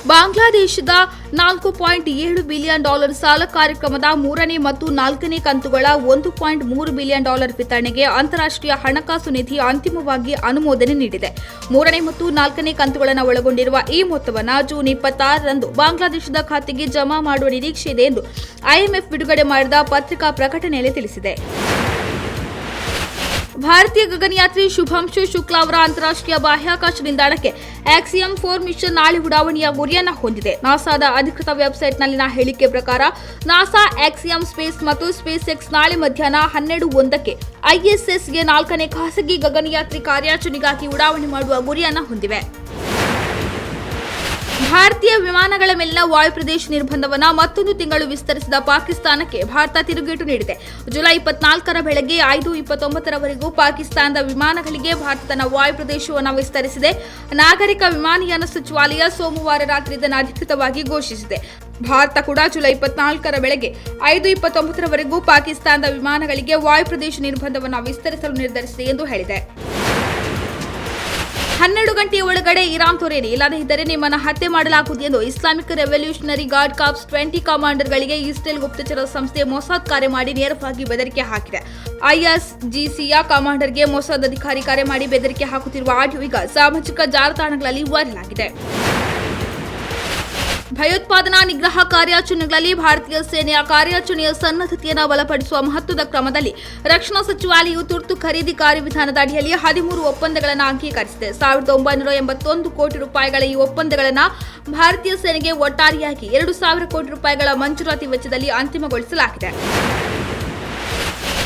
ಬಾಂಗ್ಲಾದೇಶದ $4.7 ಬಿಲಿಯನ್ ಸಾಲ ಕಾರ್ಯಕ್ರಮದ 3ನೇ ಮತ್ತು 4ನೇ ಕಂತುಗಳ $1.3 ಬಿಲಿಯನ್ ವಿತರಣೆಗೆ ಅಂತಾರಾಷ್ಟ್ರೀಯ ಹಣಕಾಸು ನಿಧಿ ಅಂತಿಮವಾಗಿ ಅನುಮೋದನೆ ನೀಡಿದೆ. 3ನೇ ಮತ್ತು 4ನೇ ಕಂತುಗಳನ್ನು ಒಳಗೊಂಡಿರುವ ಈ ಮೊತ್ತವನ್ನು ಜೂನ್ 26ರಂದು ಬಾಂಗ್ಲಾದೇಶದ ಖಾತೆಗೆ ಜಮಾ ಮಾಡುವ ನಿರೀಕ್ಷೆ ಇದೆ ಎಂದು ಐಎಂಎಫ್ ಬಿಡುಗಡೆ ಮಾಡಿದ ಪತ್ರಿಕಾ ಪ್ರಕಟಣೆಯಲ್ಲಿ ತಿಳಿಸಿದೆ. ಭಾರತೀಯ ಗಗನಯಾತ್ರಿ ಶುಭಾಂಶು ಶುಕ್ಲಾ ಅವರ ಅಂತಾರಾಷ್ಟ್ರೀಯ ಬಾಹ್ಯಾಕಾಶ ನಿಲ್ದಾಣಕ್ಕೆ ಆಕ್ಸಿಯಂ 4 ಮಿಷನ್ ನಾಳೆ ಉಡಾವಣೆಯ ಗುರಿಯನ್ನು ಹೊಂದಿದೆ. ನಾಸಾದ ಅಧಿಕೃತ ವೆಬ್ಸೈಟ್ನಲ್ಲಿನ ಹೇಳಿಕೆ ಪ್ರಕಾರ ನಾಸಾ ಆಕ್ಸಿಯಂ ಸ್ಪೇಸ್ ಮತ್ತು ಸ್ಪೇಸ್ ಎಕ್ಸ್ ನಾಳೆ ಮಧ್ಯಾಹ್ನ 12:01ಕ್ಕೆ ಐಎಸ್ಎಸ್ಗೆ 4ನೇ ಖಾಸಗಿ ಗಗನಯಾತ್ರಿ ಕಾರ್ಯಾಚರಣೆಗಾಗಿ ಉಡಾವಣೆ ಮಾಡುವ ಗುರಿಯನ್ನು ಹೊಂದಿವೆ. ಭಾರತೀಯ ವಿಮಾನಗಳ ಮೇಲಿನ ವಾಯುಪ್ರದೇಶ ನಿರ್ಬಂಧವನ್ನು ಮತ್ತೊಂದು ತಿಂಗಳು ವಿಸ್ತರಿಸಿದ ಪಾಕಿಸ್ತಾನಕ್ಕೆ ಭಾರತ ತಿರುಗೇಟು ನೀಡಿದೆ. ಜುಲೈ 24ರ ಬೆಳಗ್ಗೆ 5:29ರವರೆಗೂ ಪಾಕಿಸ್ತಾನದ ವಿಮಾನಗಳಿಗೆ ಭಾರತ ತನ್ನ ವಾಯುಪ್ರದೇಶವನ್ನು ವಿಸ್ತರಿಸಿದೆ. ನಾಗರಿಕ ವಿಮಾನಯಾನ ಸಚಿವಾಲಯ ಸೋಮವಾರ ರಾತ್ರಿ ಇದನ್ನು ಅಧಿಕೃತವಾಗಿ ಘೋಷಿಸಿದೆ. ಭಾರತ ಕೂಡ ಜುಲೈ 24ರ ಬೆಳಗ್ಗೆ 5:29ರವರೆಗೂ ಪಾಕಿಸ್ತಾನದ ವಿಮಾನಗಳಿಗೆ ವಾಯುಪ್ರದೇಶ ನಿರ್ಬಂಧವನ್ನು ವಿಸ್ತರಿಸಲು ನಿರ್ಧರಿಸಿದೆ ಎಂದು ಹೇಳಿದೆ. 12 ಗಂಟೆಯ ಒಳಗಡೆ ಇರಾನ್ ತೊರೆಯಿರಿ, ಇಲ್ಲದೇ ಇದ್ದರೆ ನಿಮ್ಮನ್ನು ಹತ್ಯೆ ಮಾಡಲಾಗುವುದು ಎಂದು ಇಸ್ಲಾಮಿಕ್ ರೆವಲ್ಯೂಷನರಿ ಗಾರ್ಡ್ ಕಾರ್ಪ್ಸ್ 20 ಕಮಾಂಡರ್ಗಳಿಗೆ ಇಸ್ರೇಲ್ ಗುಪ್ತಚರ ಸಂಸ್ಥೆ ಮೊಸಾದ್ ಕರೆ ಮಾಡಿ ನೇರವಾಗಿ ಬೆದರಿಕೆ ಹಾಕಿದೆ. ಐಎಸ್ಜಿಸಿಯ ಕಮಾಂಡರ್ಗೆ ಮೊಸಾದ್ ಅಧಿಕಾರಿ ಕರೆ ಮಾಡಿ ಬೆದರಿಕೆ ಹಾಕುತ್ತಿರುವ ಆಡಿಯೋ ಈಗ ಸಾಮಾಜಿಕ ಜಾಲತಾಣಗಳಲ್ಲಿ ವೈರಲ್ ಆಗಿದೆ. ಭಯೋತ್ಪಾದನಾ ನಿಗ್ರಹ ಕಾರ್ಯಾಚರಣೆಗಳಲ್ಲಿ ಭಾರತೀಯ ಸೇನೆಯ ಕಾರ್ಯಾಚರಣೆಯ ಸನ್ನದ್ಧತೆಯನ್ನು ಬಲಪಡಿಸುವ ಮಹತ್ವದ ಕ್ರಮದಲ್ಲಿ ರಕ್ಷಣಾ ಸಚಿವಾಲಯವು ತುರ್ತು ಖರೀದಿ ಕಾರ್ಯವಿಧಾನದ ಅಡಿಯಲ್ಲಿ 13 ಒಪ್ಪಂದಗಳನ್ನು ಅಂಗೀಕರಿಸಿದೆ. $1,981 ಕೋಟಿ ಈ ಒಪ್ಪಂದಗಳನ್ನು ಭಾರತೀಯ ಸೇನೆಗೆ ಒಟ್ಟಾರೆಯಾಗಿ $2,000 ಕೋಟಿ ಮಂಜೂರಾತಿ ವೆಚ್ಚದಲ್ಲಿ ಅಂತಿಮಗೊಳಿಸಲಾಗಿದೆ.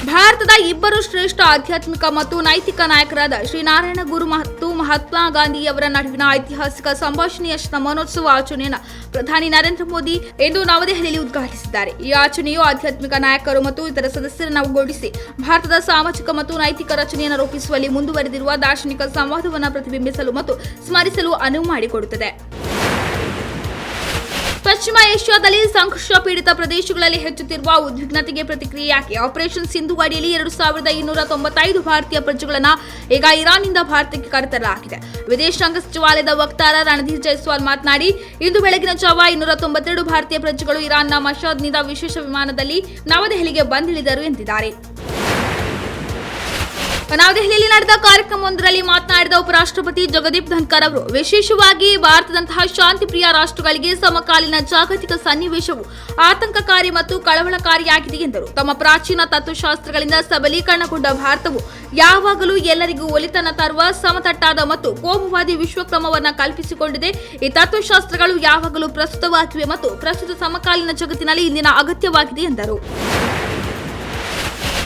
ಭಾರತದ ಇಬ್ಬರು ಶ್ರೇಷ್ಠ ಆಧ್ಯಾತ್ಮಿಕ ಮತ್ತು ನೈತಿಕ ನಾಯಕರಾದ ಶ್ರೀನಾರಾಯಣ ಗುರು ಮತ್ತು ಮಹಾತ್ಮ ಗಾಂಧಿಯವರ ನಡುವಿನ ಐತಿಹಾಸಿಕ ಸಂಭಾಷಣೆಯ ಶತಮಾನೋತ್ಸವ ಆಚರಣೆಯನ್ನು ಪ್ರಧಾನಿ ನರೇಂದ್ರ ಮೋದಿ ಇಂದು ನವದೆಹಲಿಯಲ್ಲಿ ಉದ್ಘಾಟಿಸಿದ್ದಾರೆ. ಈ ಆಚರಣೆಯು ಆಧ್ಯಾತ್ಮಿಕ ನಾಯಕರು ಮತ್ತು ಇತರ ಸದಸ್ಯರನ್ನು ಒಗ್ಗೂಡಿಸಿ ಭಾರತದ ಸಾಮಾಜಿಕ ಮತ್ತು ನೈತಿಕ ರಚನೆಯನ್ನು ರೂಪಿಸುವಲ್ಲಿ ಮುಂದುವರೆದಿರುವ ದಾರ್ಶನಿಕ ಸಂವಾದವನ್ನು ಪ್ರತಿಬಿಂಬಿಸಲು ಮತ್ತು ಸ್ಮರಿಸಲು ಅನುವು ಮಾಡಿಕೊಡುತ್ತದೆ. ಪಶ್ಚಿಮ ಏಷ್ಯಾದಲ್ಲಿ ಸಂಘರ್ಷ ಪೀಡಿತ ಪ್ರದೇಶಗಳಲ್ಲಿ ಹೆಚ್ಚುತ್ತಿರುವ ಉದ್ವಿಗ್ನತೆಗೆ ಪ್ರತಿಕ್ರಿಯೆಯಾಗಿ ಆಪರೇಷನ್ ಸಿಂಧು ಅಡಿಯಲ್ಲಿ 2295 ಭಾರತೀಯ ಪ್ರಜೆಗಳನ್ನು ಈಗ ಇರಾನ್ನಿಂದ ಭಾರತಕ್ಕೆ ಕರೆತರಲಾಗಿದೆ. ವಿದೇಶಾಂಗ ಸಚಿವಾಲಯದ ವಕ್ತಾರ ರಣಧೀರ್ ಜೈಸ್ವಾಲ್ ಮಾತನಾಡಿ, ಇಂದು ಬೆಳಗಿನ ಜಾವ 292 ಭಾರತೀಯ ಪ್ರಜೆಗಳು ಇರಾನ್ನ ಮಶಾದ್ನಿಂದ ವಿಶೇಷ ವಿಮಾನದಲ್ಲಿ ನವದೆಹಲಿಗೆ ಬಂದಿಳಿದರು ಎಂದಿದ್ದಾರೆ. ನವದೆಹಲಿಯಲ್ಲಿ ನಡೆದ ಕಾರ್ಯಕ್ರಮವೊಂದರಲ್ಲಿ ಮಾತನಾಡಿದ ಉಪರಾಷ್ಟ್ರಪತಿ ಜಗದೀಪ್ ಧನ್ಕರ್ ಅವರು, ವಿಶೇಷವಾಗಿ ಭಾರತದಂತಹ ಶಾಂತಿಪ್ರಿಯ ರಾಷ್ಟ್ರಗಳಿಗೆ ಸಮಕಾಲೀನ ಜಾಗತಿಕ ಸನ್ನಿವೇಶವು ಆತಂಕಕಾರಿ ಮತ್ತು ಕಳವಳಕಾರಿಯಾಗಿದೆ ಎಂದರು. ತಮ್ಮ ಪ್ರಾಚೀನ ತತ್ವಶಾಸ್ತ್ರಗಳಿಂದ ಸಬಲೀಕರಣಗೊಂಡ ಭಾರತವು ಯಾವಾಗಲೂ ಎಲ್ಲರಿಗೂ ಒಳಿತನ ತರುವ ಸಮತಟ್ಟಾದ ಮತ್ತು ಕೋಮುವಾದಿ ವಿಶ್ವಕ್ರಮವನ್ನು ಕಲ್ಪಿಸಿಕೊಂಡಿದೆ. ಈ ತತ್ವಶಾಸ್ತ್ರಗಳು ಯಾವಾಗಲೂ ಪ್ರಸ್ತುತವಾಗಿವೆ ಮತ್ತು ಪ್ರಸ್ತುತ ಸಮಕಾಲೀನ ಜಗತ್ತಿನಲ್ಲಿ ಇಂದಿನ ಅಗತ್ಯವಾಗಿದೆ ಎಂದರು.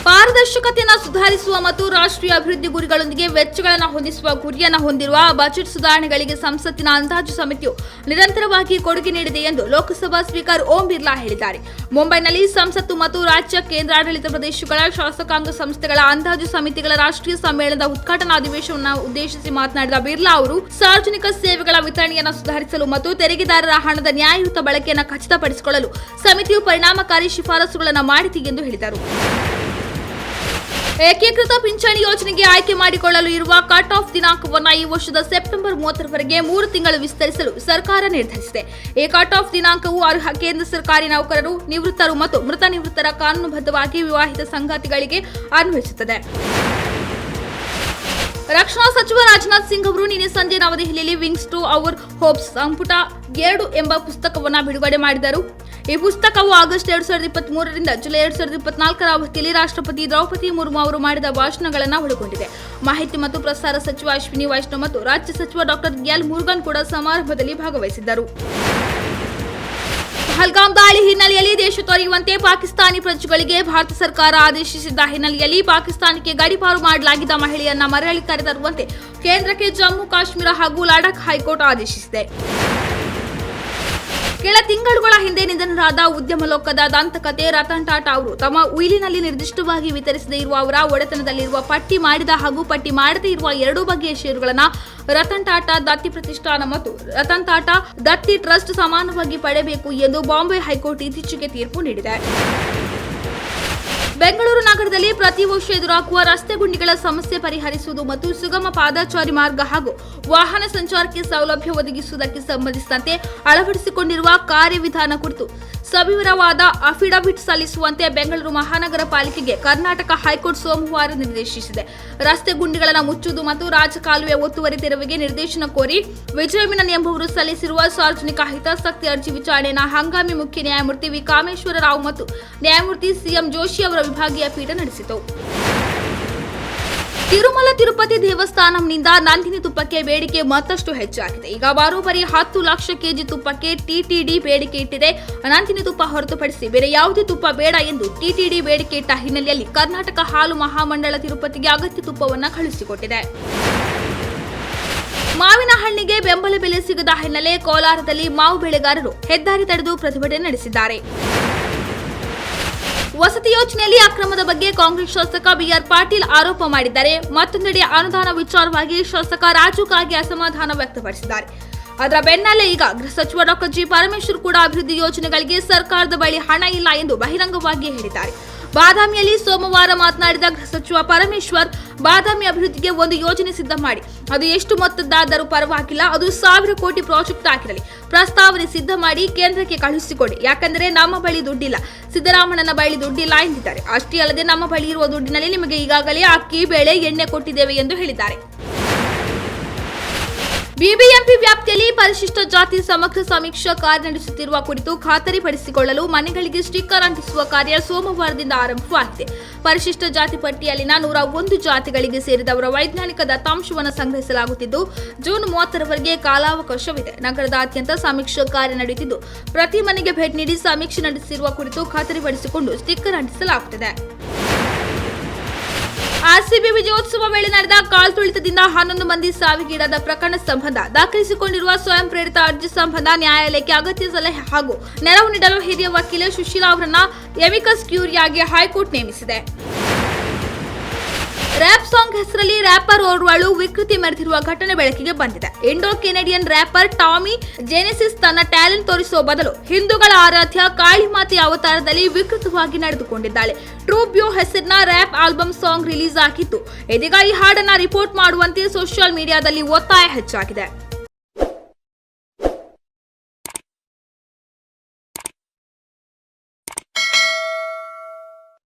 ಪಾರದರ್ಶಕತೆಯನ್ನು ಸುಧಾರಿಸುವ ಮತ್ತು ರಾಷ್ಟ್ರೀಯ ಅಭಿವೃದ್ಧಿ ಗುರಿಗಳೊಂದಿಗೆ ವೆಚ್ಚಗಳನ್ನು ಹೊಂದಿಸುವ ಗುರಿಯನ್ನು ಹೊಂದಿರುವ ಬಜೆಟ್ ಸುಧಾರಣೆಗಳಿಗೆ ಸಂಸತ್ತಿನ ಅಂದಾಜು ಸಮಿತಿಯು ನಿರಂತರವಾಗಿ ಕೊಡುಗೆ ನೀಡಿದೆ ಎಂದು ಲೋಕಸಭಾ ಸ್ಪೀಕರ್ ಓಂ ಬಿರ್ಲಾ ಹೇಳಿದ್ದಾರೆ. ಮುಂಬೈನಲ್ಲಿ ಸಂಸತ್ತು ಮತ್ತು ರಾಜ್ಯ ಕೇಂದ್ರಾಡಳಿತ ಪ್ರದೇಶಗಳ ಶಾಸಕಾಂಗ ಸಂಸ್ಥೆಗಳ ಅಂದಾಜು ಸಮಿತಿಗಳ ರಾಷ್ಟ್ರೀಯ ಸಮ್ಮೇಳನದ ಉದ್ಘಾಟನಾ ಅಧಿವೇಶನವನ್ನು ಉದ್ದೇಶಿಸಿ ಮಾತನಾಡಿದ ಬಿರ್ಲಾ ಅವರು, ಸಾರ್ವಜನಿಕ ಸೇವೆಗಳ ವಿತರಣೆಯನ್ನು ಸುಧಾರಿಸಲು ಮತ್ತು ತೆರಿಗೆದಾರರ ಹಣದ ನ್ಯಾಯಯುತ ಬಳಕೆಯನ್ನು ಖಚಿತಪಡಿಸಿಕೊಳ್ಳಲು ಸಮಿತಿಯು ಪರಿಣಾಮಕಾರಿ ಶಿಫಾರಸುಗಳನ್ನು ಮಾಡಿದೆ ಎಂದು ಹೇಳಿದರು. ಏಕೀಕೃತ ಪಿಂಚಣಿ ಯೋಜನೆಗೆ ಆಯ್ಕೆ ಮಾಡಿಕೊಳ್ಳಲು ಇರುವ ಕಟ್ ಆಫ್ ದಿನಾಂಕವನ್ನು ಈ ವರ್ಷದ ಸೆಪ್ಟೆಂಬರ್ 30ರವರೆಗೆ 3 ತಿಂಗಳು ವಿಸ್ತರಿಸಲು ಸರ್ಕಾರ ನಿರ್ಧರಿಸಿದೆ. ಈ ಕಟ್ ಆಫ್ ದಿನಾಂಕವು ಅರ್ಹ ಕೇಂದ್ರ ಸರ್ಕಾರಿ ನೌಕರರು, ನಿವೃತ್ತರು ಮತ್ತು ಮೃತ ನಿವೃತ್ತರ ಕಾನೂನುಬದ್ಧವಾಗಿ ವಿವಾಹಿತ ಸಂಗಾತಿಗಳಿಗೆ ಅನ್ವಯಿಸುತ್ತದೆ. ರಕ್ಷಣಾ ಸಚಿವ ರಾಜನಾಥ್ ಸಿಂಗ್ ಅವರು ನಿನ್ನೆ ಸಂಜೆ ನವದೆಹಲಿಯಲ್ಲಿ ವಿಂಗ್ಸ್ ಟು ಅವರ್ ಹೋಪ್ಸ್ ಸಂಪುಟ 2 ಎಂಬ ಪುಸ್ತಕವನ್ನು ಬಿಡುಗಡೆ ಮಾಡಿದರು. ಈ ಪುಸ್ತಕವು ಆಗಸ್ಟ್ 2023ರಿಂದ ಜುಲೈ 2024ರ ಅವಧಿಯಲ್ಲಿ ರಾಷ್ಟ್ರಪತಿ ದ್ರೌಪದಿ ಮುರ್ಮು ಅವರು ಮಾಡಿದ ಭಾಷಣಗಳನ್ನು ಒಳಗೊಂಡಿದೆ. ಮಾಹಿತಿ ಮತ್ತು ಪ್ರಸಾರ ಸಚಿವ ಅಶ್ವಿನಿ ವೈಷ್ಣವ್ ಮತ್ತು ರಾಜ್ಯ ಸಚಿವ ಡಾಕ್ಟರ್ ಎಲ್ ಮುರುಗನ್ ಕೂಡ ಸಮಾರಂಭದಲ್ಲಿ ಭಾಗವಹಿಸಿದ್ದರು. ಪಹಲ್ಗಾಮ್ ದಾಳಿ ಹಿನ್ನೆಲೆಯಲ್ಲಿ ದೇಶ ತೊರೆಯುವಂತೆ ಪಾಕಿಸ್ತಾನಿ ಪ್ರಜೆಗಳಿಗೆ ಭಾರತ ಸರ್ಕಾರ ಆದೇಶಿಸಿದ್ದ ಹಿನ್ನೆಲೆಯಲ್ಲಿ ಪಾಕಿಸ್ತಾನಕ್ಕೆ ಗಡೀಪಾರು ಮಾಡಲಾಗಿದ್ದ ಮಹಿಳೆಯನ್ನ ಮರಳಿ ಕರೆತರುವಂತೆ ಕೇಂದ್ರಕ್ಕೆ ಜಮ್ಮು ಕಾಶ್ಮೀರ ಹಾಗೂ ಲಡಾಖ್ ಹೈಕೋರ್ಟ್ ಆದೇಶಿಸಿದೆ. ಕೆಲ ತಿಂಗಳುಗಳ ಹಿಂದೆ ನಿಧನರಾದ ಉದ್ಯಮ ಲೋಕದ ದಂತಕತೆ ರತನ್ ಟಾಟಾ ಅವರು ತಮ್ಮ ಉಯಿಲಿನಲ್ಲಿ ನಿರ್ದಿಷ್ಟವಾಗಿ ವಿತರಿಸದೇ ಇರುವ ಅವರ ಒಡೆತನದಲ್ಲಿರುವ ಪಟ್ಟಿ ಮಾಡಿದ ಹಾಗೂ ಪಟ್ಟಿ ಮಾಡದೇ ಇರುವ 2 ಬಗೆಯ ಷೇರುಗಳನ್ನು ರತನ್ ಟಾಟಾ ದತ್ತಿ ಪ್ರತಿಷ್ಠಾನ ಮತ್ತು ರತನ್ ಟಾಟಾ ದತ್ತಿ ಟ್ರಸ್ಟ್ ಸಮಾನವಾಗಿ ಪಡೆಯಬೇಕು ಎಂದು ಬಾಂಬೆ ಹೈಕೋರ್ಟ್ ಇತ್ತೀಚೆಗೆ ತೀರ್ಪು ನೀಡಿದೆ. ಬೆಂಗಳೂರು ನಗರದಲ್ಲಿ ಪ್ರತಿ ವರ್ಷ ಎದುರಾಗುವ ರಸ್ತೆ ಗುಂಡಿಗಳ ಸಮಸ್ಯೆ ಪರಿಹರಿಸುವುದು ಮತ್ತು ಸುಗಮ ಪಾದಚಾರಿ ಮಾರ್ಗ ಹಾಗೂ ವಾಹನ ಸಂಚಾರಕ್ಕೆ ಸೌಲಭ್ಯ ಒದಗಿಸುವುದಕ್ಕೆ ಸಂಬಂಧಿಸಿದಂತೆ ಅಳವಡಿಸಿಕೊಂಡಿರುವ ಕಾರ್ಯವಿಧಾನ ಕುರಿತು ಸವಿವರವಾದ ಅಫಿಡವಿಟ್ ಸಲ್ಲಿಸುವಂತೆ ಬೆಂಗಳೂರು ಮಹಾನಗರ ಪಾಲಿಕೆಗೆ ಕರ್ನಾಟಕ ಹೈಕೋರ್ಟ್ ಸೋಮವಾರ ನಿರ್ದೇಶಿಸಿದೆ. ರಸ್ತೆ ಗುಂಡಿಗಳನ್ನು ಮುಚ್ಚುವುದು ಮತ್ತು ರಾಜಕಾಲುವೆ ಒತ್ತುವರಿ ತೆರವಿಗೆ ನಿರ್ದೇಶನ ಕೋರಿ ವಿಜಯ ಮೆನನ್ ಎಂಬುವರು ಸಲ್ಲಿಸಿರುವ ಸಾರ್ವಜನಿಕ ಹಿತಾಸಕ್ತಿ ಅರ್ಜಿ ವಿಚಾರಣೆಯನ್ನು ಹಂಗಾಮಿ ಮುಖ್ಯ ನ್ಯಾಯಮೂರ್ತಿ ವಿ ಕಾಮೇಶ್ವರ ರಾವ್ ಮತ್ತು ನ್ಯಾಯಮೂರ್ತಿ ಸಿಎಂ ಜೋಶಿ ಅವರ ವಿಭಾಗೀಯ ಪೀಠ ನಡೆಸಿತು. ತಿರುಮಲ ತಿರುಪತಿ ದೇವಸ್ಥಾನಂನಿಂದ ನಂದಿನಿ ತುಪ್ಪಕ್ಕೆ ಬೇಡಿಕೆ ಮತ್ತಷ್ಟು ಹೆಚ್ಚಾಗಿದೆ. ಈಗ ಬರೋಬ್ಬರಿ 10 ಲಕ್ಷ ಕೆಜಿ ತುಪ್ಪಕ್ಕೆ ಟಿಟಿಡಿ ಬೇಡಿಕೆ ಇಟ್ಟಿದೆ. ನಂದಿನಿ ತುಪ್ಪ ಹೊರತುಪಡಿಸಿ ಬೇರೆ ಯಾವುದೇ ತುಪ್ಪ ಬೇಡ ಎಂದು ಟಿಟಿಡಿ ಬೇಡಿಕೆ ಇಟ್ಟ ಹಿನ್ನೆಲೆಯಲ್ಲಿ ಕರ್ನಾಟಕ ಹಾಲು ಮಹಾಮಂಡಳ ತಿರುಪತಿಗೆ ಅಗತ್ಯ ತುಪ್ಪವನ್ನು ಕಳುಹಿಸಿಕೊಟ್ಟಿದೆ. ಮಾವಿನ ಹಣ್ಣಿಗೆ ಬೆಂಬಲ ಬೆಲೆ ಸಿಗದ ಹಿನ್ನೆಲೆ ಕೋಲಾರದಲ್ಲಿ ಮಾವು ಬೆಳೆಗಾರರು ಹೆದ್ದಾರಿ ತಡೆದು ಪ್ರತಿಭಟನೆ ನಡೆಸಿದ್ದಾರೆ. ವಸತಿ ಯೋಜನೆಯಲ್ಲಿ ಅಕ್ರಮದ ಬಗ್ಗೆ ಕಾಂಗ್ರೆಸ್ ಶಾಸಕ ಬಿಆರ್ ಪಾಟೀಲ್ ಆರೋಪ ಮಾಡಿದ್ದಾರೆ. ಮತ್ತೊಂದೆಡೆ ಅನುದಾನ ವಿಚಾರವಾಗಿ ಶಾಸಕ ರಾಜು ಕಾಗೆ ಅಸಮಾಧಾನ ವ್ಯಕ್ತಪಡಿಸಿದ್ದಾರೆ. ಅದರ ಬೆನ್ನಲ್ಲೇ ಈಗ ಗೃಹ ಸಚಿವ ಡಾ ಜಿ ಪರಮೇಶ್ವರ್ ಕೂಡ ಅಭಿವೃದ್ಧಿ ಯೋಜನೆಗಳಿಗೆ ಸರ್ಕಾರದ ಬಳಿ ಹಣ ಇಲ್ಲ ಎಂದು ಬಹಿರಂಗವಾಗಿ ಹೇಳಿದ್ದಾರೆ. ಬಾದಾಮಿಯಲ್ಲಿ ಸೋಮವಾರ ಮಾತನಾಡಿದ ಗೃಹ ಸಚಿವ ಪರಮೇಶ್ವರ್, ಬಾದಾಮಿ ಅಭಿವೃದ್ಧಿಗೆ ಒಂದು ಯೋಜನೆ ಸಿದ್ಧ ಮಾಡಿ, ಅದು ಎಷ್ಟು ಮೊತ್ತದ್ದಾದರೂ ಪರವಾಗಿಲ್ಲ, ಅದು 1000 ಕೋಟಿ ಪ್ರಾಜೆಕ್ಟ್ ಆಗಿರಲಿ, ಪ್ರಸ್ತಾವನೆ ಸಿದ್ಧ ಮಾಡಿ ಕೇಂದ್ರಕ್ಕೆ ಕಳುಹಿಸಿಕೊಡಿ. ಯಾಕಂದರೆ ನಮ್ಮ ಬಳಿ ದುಡ್ಡಿಲ್ಲ, ಸಿದ್ದರಾಮಣ್ಣನ ಬಳಿ ದುಡ್ಡಿಲ್ಲ ಎಂದಿದ್ದಾರೆ. ಅಷ್ಟೇ ಅಲ್ಲದೆ ನಮ್ಮ ಬಳಿ ಇರುವ ದುಡ್ಡಿನಲ್ಲಿ ನಿಮಗೆ ಈಗಾಗಲೇ ಅಕ್ಕಿ, ಬೇಳೆ, ಎಣ್ಣೆ ಕೊಟ್ಟಿದ್ದೇವೆ ಎಂದು ಹೇಳಿದ್ದಾರೆ. ಬಿಬಿಎಂಪಿ ವ್ಯಾಪ್ತಿಯಲ್ಲಿ ಪರಿಶಿಷ್ಟ ಜಾತಿ ಸಮಗ್ರ ಸಮೀಕ್ಷಾ ಕಾರ್ಯ ನಡೆಸುತ್ತಿರುವ ಕುರಿತು ಖಾತರಿಪಡಿಸಿಕೊಳ್ಳಲು ಮನೆಗಳಿಗೆ ಸ್ಟಿಕ್ಕರ್ ಅಂಟಿಸುವ ಕಾರ್ಯ ಸೋಮವಾರದಿಂದ ಆರಂಭವಾಗಿದೆ. ಪರಿಶಿಷ್ಟ ಜಾತಿ ಪಟ್ಟಿಯಲ್ಲಿನ 101 ಜಾತಿಗಳಿಗೆ ಸೇರಿದವರ ವೈಜ್ಞಾನಿಕ ದತ್ತಾಂಶವನ್ನು ಸಂಗ್ರಹಿಸಲಾಗುತ್ತಿದ್ದು, ಜೂನ್ 30ರವರೆಗೆ ಕಾಲಾವಕಾಶವಿದೆ. ನಗರದಾದ್ಯಂತ ಸಮೀಕ್ಷಾ ಕಾರ್ಯ ನಡೆಯುತ್ತಿದ್ದು, ಪ್ರತಿ ಮನೆಗೆ ಭೇಟಿ ನೀಡಿ ಸಮೀಕ್ಷೆ ನಡೆಸಿರುವ ಕುರಿತು ಖಾತರಿಪಡಿಸಿಕೊಂಡು ಸ್ಟಿಕ್ಕರ್ ಅಂಟಿಸಲಾಗುತ್ತಿದೆ. ಆರ್ಸಿಬಿ ವಿಜಯೋತ್ಸವ ವೇಳೆ ನಡೆದ ಕಾಲ್ತುಳಿತದಿಂದ 11 ಮಂದಿ ಸಾವಿಗೀಡಾದ ಪ್ರಕರಣ ಸಂಬಂಧ ದಾಖಲಿಸಿಕೊಂಡಿರುವ ಸ್ವಯಂ ಪ್ರೇರಿತ ಅರ್ಜಿ ಸಂಬಂಧ ನ್ಯಾಯಾಲಯಕ್ಕೆ ಅಗತ್ಯ ಸಲಹೆ ಹಾಗೂ ನೆರವು ನೀಡಲು ಹಿರಿಯ ವಕೀಲೆ ಸುಶೀಲಾ ಅವರನ್ನ ಎಮಿಕಸ್ ಕ್ಯೂರಿಯಾಗಿ ಹೈಕೋರ್ಟ್ ನೇಮಿಸಿದೆ. ರ್ಯಾಪ್ ಸಾಂಗ್ ಹೆಸರಲ್ಲಿ ರ್ಯಾಪರ್ ಓರ್ವಳು ವಿಕೃತಿ ಮೆರೆದಿರುವ ಘಟನೆ ಬೆಳಕಿಗೆ ಬಂದಿದೆ. Indo Canadian rapper Tommy Genesis ತನ್ನ ಟ್ಯಾಲೆಂಟ್ ತೋರಿಸುವ ಬದಲು ಹಿಂದೂಗಳ ಆರಾಧ್ಯ ಕಾಳಿಮಾತೆಯ ಅವತಾರದಲ್ಲಿ ವಿಕೃತವಾಗಿ ನಡೆದುಕೊಂಡಿದ್ದಾಳೆ. ಟ್ರೂ ಬ್ಯೂ ಹೆಸರಿನ ರ್ಯಾಪ್ ಆಲ್ಬಮ್ ಸಾಂಗ್ ರಿಲೀಸ್ ಆಗಿತ್ತು. ಇದೀಗ ಈ ಹಾಡನ್ನ ರಿಪೋರ್ಟ್ ಮಾಡುವಂತೆ ಸೋಷಿಯಲ್ ಮೀಡಿಯಾದಲ್ಲಿ ಒತ್ತಾಯ ಹೆಚ್ಚಾಗಿದೆ.